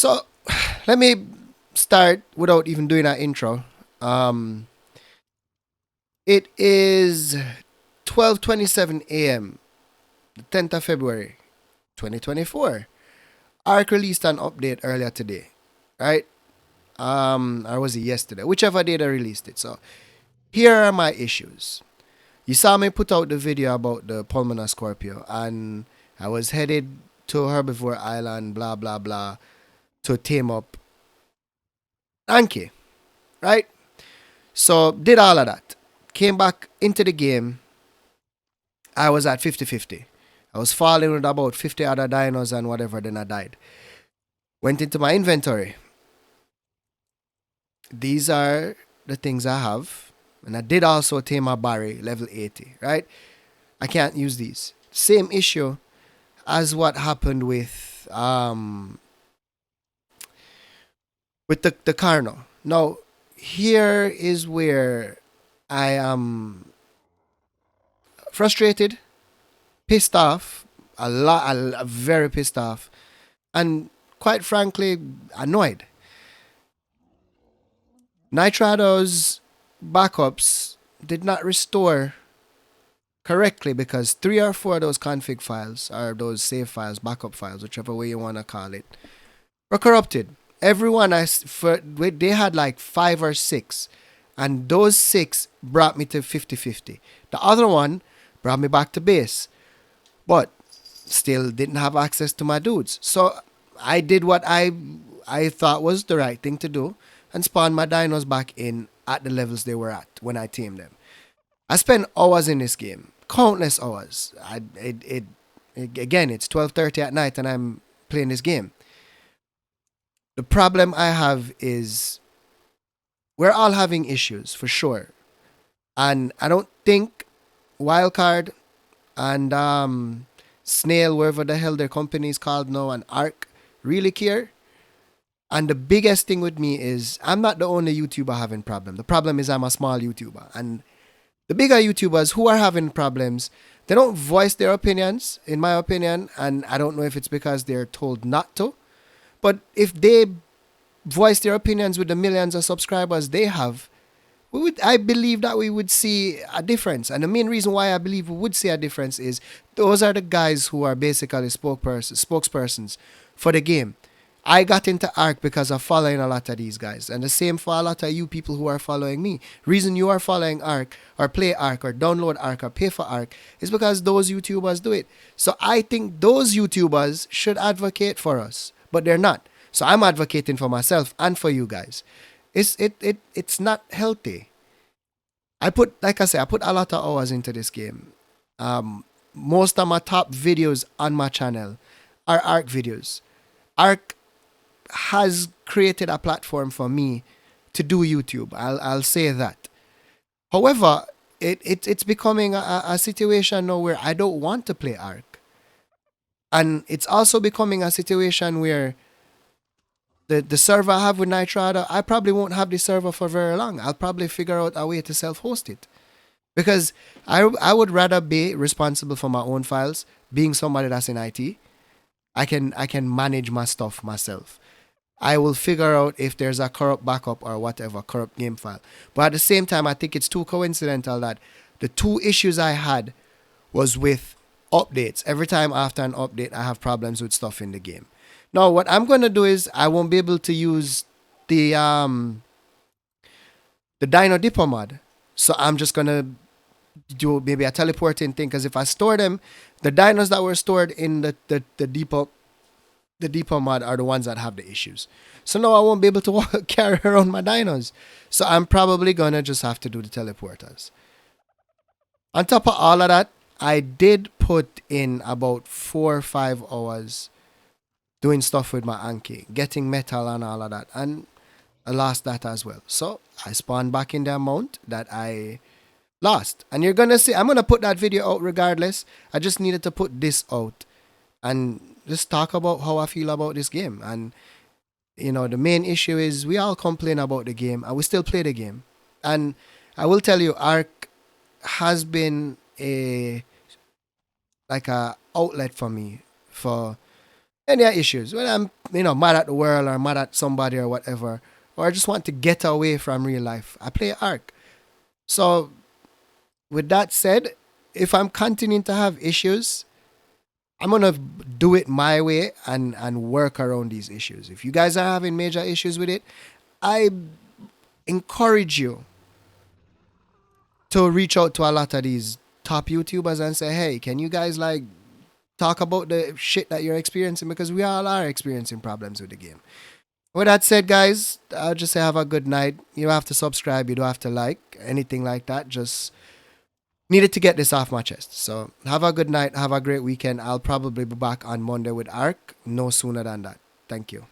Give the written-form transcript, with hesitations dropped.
So let me start without even doing an intro. Um, it is 12:27 a.m. the 10th of February 2024. ARC released an update earlier today, right? Or was it yesterday? Whichever day they released it. So here are my issues. You saw me put out the video about the Pulmonar Scorpio, and I was headed to Herbivore Island, blah blah blah, to tame up Anki, right? So did all of that. Came back into the game. I was at 50-50. I was falling with about 50 other dinos and whatever, then I died. Went into my inventory. These are the things I have. And I did also tame my Barry level 80, right? I can't use these. Same issue as what happened with the Carno. Now, here is where I am frustrated, pissed off, very pissed off, and quite frankly, annoyed. Nitrado's backups did not restore correctly because three or four of those config files, or those save files, backup files, whichever way you want to call it, were corrupted. Everyone, they had like five or six, and those six brought me to 50-50. The other one brought me back to base, but still didn't have access to my dudes. So I did what I thought was the right thing to do and spawned my dinos back in at the levels they were at when I tamed them. I spent hours in this game, countless hours. Again, it's 12:30 at night and I'm playing this game. The problem I have is we're all having issues for sure, and I don't think Wildcard and Snail, wherever the hell their company is called now, and Arc really care. And the biggest thing with me is I'm not the only YouTuber having problem. The problem is I'm a small YouTuber, and the bigger YouTubers who are having problems, they don't voice their opinions, in my opinion, and I don't know if it's because they're told not to. But if they voice their opinions with the millions of subscribers they have, I believe that we would see a difference. And the main reason why I believe we would see a difference is those are the guys who are basically spokespersons for the game. I got into ARC because of following a lot of these guys. And the same for a lot of you people who are following me. Reason you are following ARC or play ARC or download ARC or pay for ARC is because those YouTubers do it. So I think those YouTubers should advocate for us, but they're not. So I'm advocating for myself and for you guys. It's not healthy. I put a lot of hours into this game. Most of my top videos on my channel are ARC videos. ARC has created a platform for me to do YouTube. I'll say that. However, it's becoming a situation now where I don't want to play ARC. And it's also becoming a situation where the server I have with Nitrado, I probably won't have the server for very long. I'll probably figure out a way to self-host it. Because I would rather be responsible for my own files, being somebody that's in IT. I can manage my stuff myself. I will figure out if there's a corrupt backup or whatever, corrupt game file. But at the same time, I think it's too coincidental that the two issues I had was with updates. Every time after an update, I have problems with stuff in the game. Now, what I'm going to do is I won't be able to use the Dino Depot mod. So I'm just going to do maybe a teleporting thing, because if I store them, the dinos that were stored in the depot mod are the ones that have the issues. So now I won't be able to carry around my dinos. So I'm probably going to just have to do the teleporters. On top of all of that, I did put in about 4 or 5 hours doing stuff with my Anki, getting metal and all of that, and I lost that as well. So I spawned back in the amount that I lost. And you're gonna see, I'm gonna put that video out regardless. I just needed to put this out and just talk about how I feel about this game. And the main issue is we all complain about the game and we still play the game. And I will tell you, ARC has been a outlet for me for Any issues, when I'm, mad at the world or mad at somebody or whatever, or I just want to get away from real life, I play Ark. So, with that said, if I'm continuing to have issues, I'm gonna do it my way and work around these issues. If you guys are having major issues with it, I encourage you to reach out to a lot of these top YouTubers and say, hey, can you guys like talk about the shit that you're experiencing, because we all are experiencing problems with the game. With that said, guys, I'll just say have a good night. You don't have to subscribe, you don't have to like anything like that. Just needed to get this off my chest. So have a good night, have a great weekend. I'll probably be back on Monday with Ark, no sooner than that. Thank you.